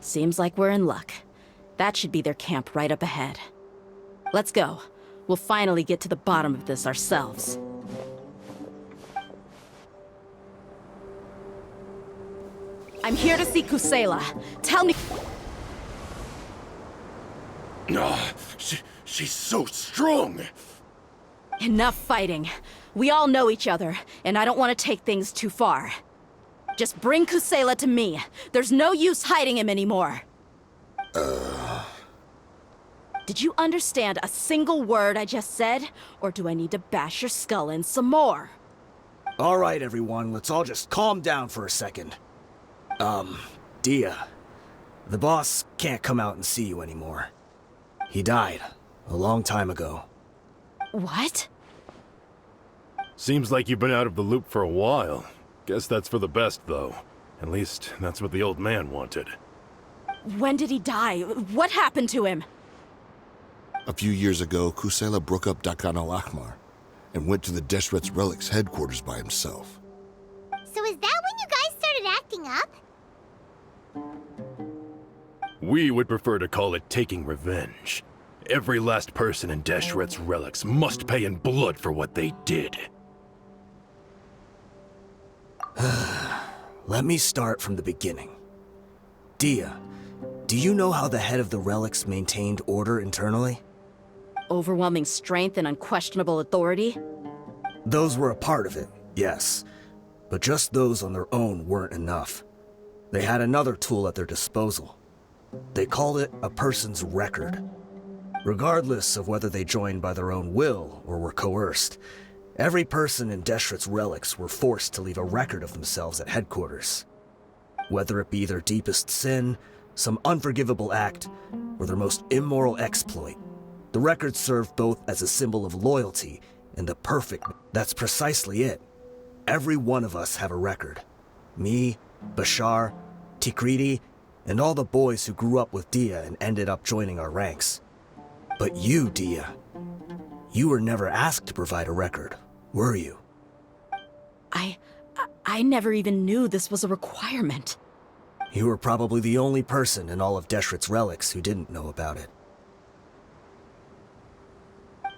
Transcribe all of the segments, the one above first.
Seems like we're in luck. That should be their camp right up ahead. Let's go. We'll finally get to the bottom of this ourselves. I'm here to see Kusela. Tell me... She's so strong! Enough fighting. We all know each other, and I don't want to take things too far. Just bring Kusela to me. There's no use hiding him anymore. Did you understand a single word I just said? Or do I need to bash your skull in some more? All right, everyone, let's all just calm down for a second. Dheya, the boss can't come out and see you anymore. He died a long time ago. What? Seems like you've been out of the loop for a while. Guess that's for the best, though. At least, that's what the old man wanted. When did he die? What happened to him? A few years ago, Kusela broke up Dakan al-Ahmar and went to the Deshret's Relics headquarters by himself. So is that when you guys started acting up? We would prefer to call it taking revenge. Every last person in Deshret's Relics must pay in blood for what they did. Let me start from the beginning. Dheya, do you know how the head of the Relics maintained order internally? Overwhelming strength and unquestionable authority? Those were a part of it, yes. But just those on their own weren't enough. They had another tool at their disposal. They called it a person's record. Regardless of whether they joined by their own will or were coerced, every person in Deshret's Relics were forced to leave a record of themselves at headquarters. Whether it be their deepest sin, some unforgivable act, or their most immoral exploit, the record served both as a symbol of loyalty and the perfect... That's precisely it. Every one of us have a record. Me, Bashar, Tikriti, and all the boys who grew up with Dheya and ended up joining our ranks. But you, Dheya, you were never asked to provide a record, were you? I never even knew this was a requirement. You were probably the only person in all of Deshret's Relics who didn't know about it.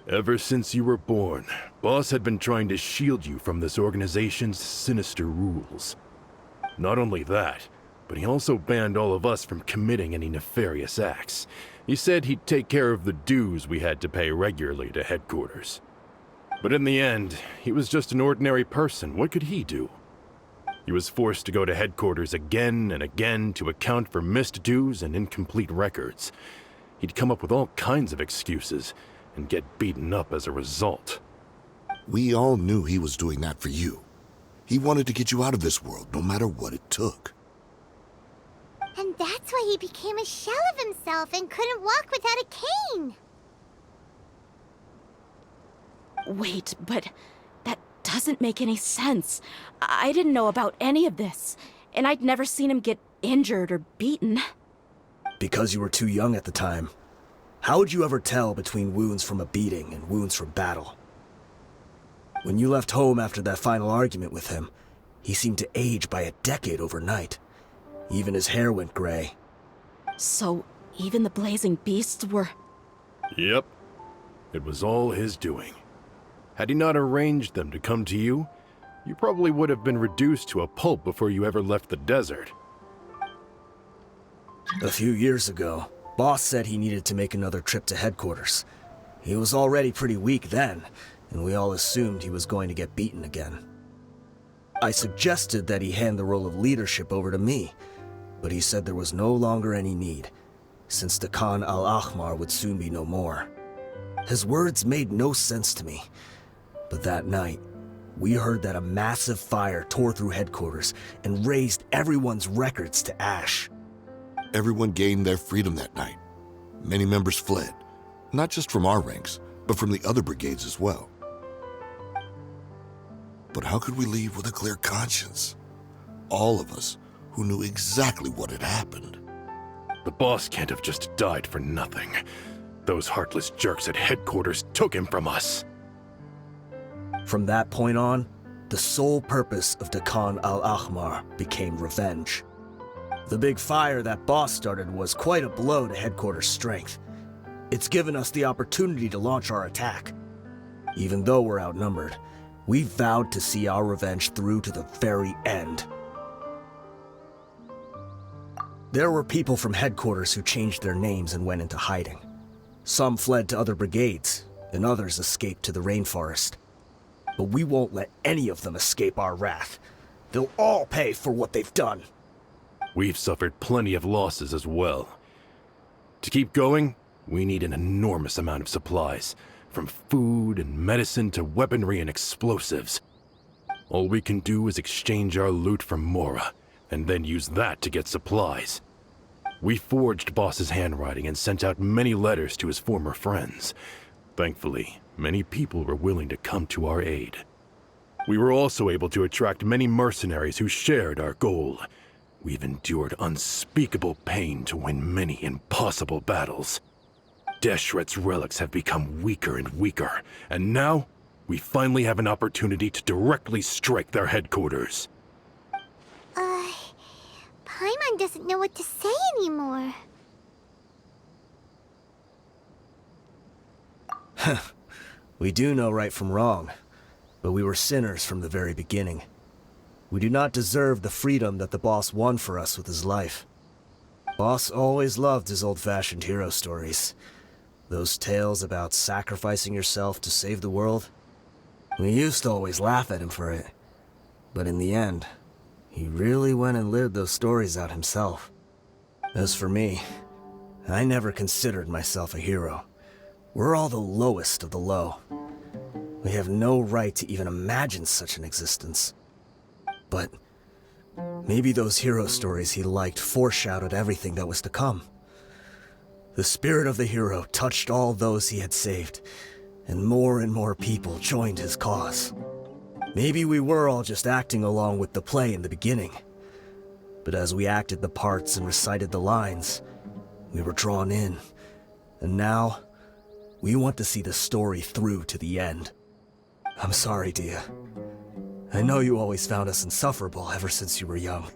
Ever since you were born, Boss had been trying to shield you from this organization's sinister rules. Not only that, but he also banned all of us from committing any nefarious acts. He said he'd take care of the dues we had to pay regularly to headquarters. But in the end, he was just an ordinary person. What could he do? He was forced to go to headquarters again and again to account for missed dues and incomplete records. He'd come up with all kinds of excuses and get beaten up as a result. We all knew he was doing that for you. He wanted to get you out of this world, no matter what it took. And that's why he became a shell of himself and couldn't walk without a cane. Wait, but that doesn't make any sense. I didn't know about any of this, and I'd never seen him get injured or beaten. Because you were too young at the time. How would you ever tell between wounds from a beating and wounds from battle? When you left home after that final argument with him, he seemed to age by a decade overnight. Even his hair went gray. So, even the blazing beasts were... Yep. It was all his doing. Had he not arranged them to come to you, you probably would have been reduced to a pulp before you ever left the desert. A few years ago, Boss said he needed to make another trip to headquarters. He was already pretty weak then, and we all assumed he was going to get beaten again. I suggested that he hand the role of leadership over to me, but he said there was no longer any need, since the Khan al-Ahmar would soon be no more. His words made no sense to me, but that night, we heard that a massive fire tore through headquarters and razed everyone's records to ash. Everyone gained their freedom that night. Many members fled, not just from our ranks, but from the other brigades as well. But how could we leave with a clear conscience? All of us who knew exactly what had happened. The boss can't have just died for nothing. Those heartless jerks at headquarters took him from us. From that point on, the sole purpose of the Khan al-Ahmar became revenge. The big fire that boss started was quite a blow to headquarters' strength. It's given us the opportunity to launch our attack. Even though we're outnumbered, we vowed to see our revenge through to the very end. There were people from headquarters who changed their names and went into hiding. Some fled to other brigades, and others escaped to the rainforest. But we won't let any of them escape our wrath. They'll all pay for what they've done. We've suffered plenty of losses as well. To keep going, we need an enormous amount of supplies, from food and medicine to weaponry and explosives. All we can do is exchange our loot from Mora, and then use that to get supplies. We forged Boss's handwriting and sent out many letters to his former friends. Thankfully, many people were willing to come to our aid. We were also able to attract many mercenaries who shared our goal. We've endured unspeakable pain to win many impossible battles. Deshret's relics have become weaker and weaker, and now we finally have an opportunity to directly strike their headquarters. Paimon doesn't know what to say anymore. We do know right from wrong, but we were sinners from the very beginning. We do not deserve the freedom that the boss won for us with his life. Boss always loved his old-fashioned hero stories. Those tales about sacrificing yourself to save the world. We used to always laugh at him for it. But in the end, he really went and lived those stories out himself. As for me, I never considered myself a hero. We're all the lowest of the low. We have no right to even imagine such an existence. But maybe those hero stories he liked foreshadowed everything that was to come. The spirit of the hero touched all those he had saved, and more people joined his cause. Maybe we were all just acting along with the play in the beginning. But as we acted the parts and recited the lines, we were drawn in. And now, we want to see the story through to the end. I'm sorry, Dheya. I know you always found us insufferable ever since you were young.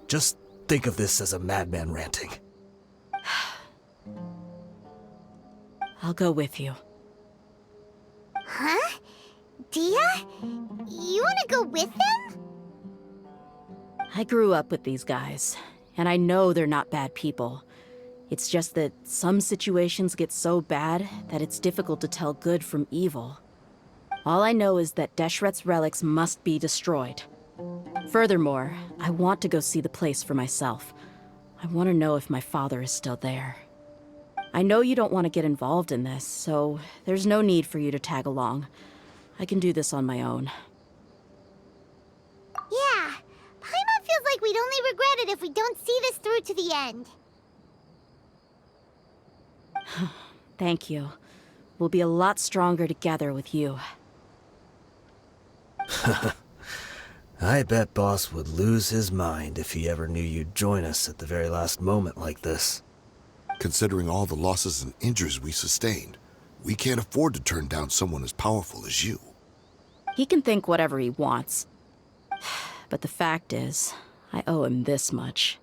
Just think of this as a madman ranting. I'll go with you. Huh? Dheya? You want to go with them? I grew up with these guys, and I know they're not bad people. It's just that some situations get so bad that it's difficult to tell good from evil. All I know is that Deshret's relics must be destroyed. Furthermore, I want to go see the place for myself. I want to know if my father is still there. I know you don't want to get involved in this, so there's no need for you to tag along. I can do this on my own. Yeah. Paimon feels like we'd only regret it if we don't see this through to the end. Thank you. We'll be a lot stronger together with you. I bet Boss would lose his mind if he ever knew you'd join us at the very last moment like this. Considering all the losses and injuries we sustained, we can't afford to turn down someone as powerful as you. He can think whatever he wants. But the fact is, I owe him this much.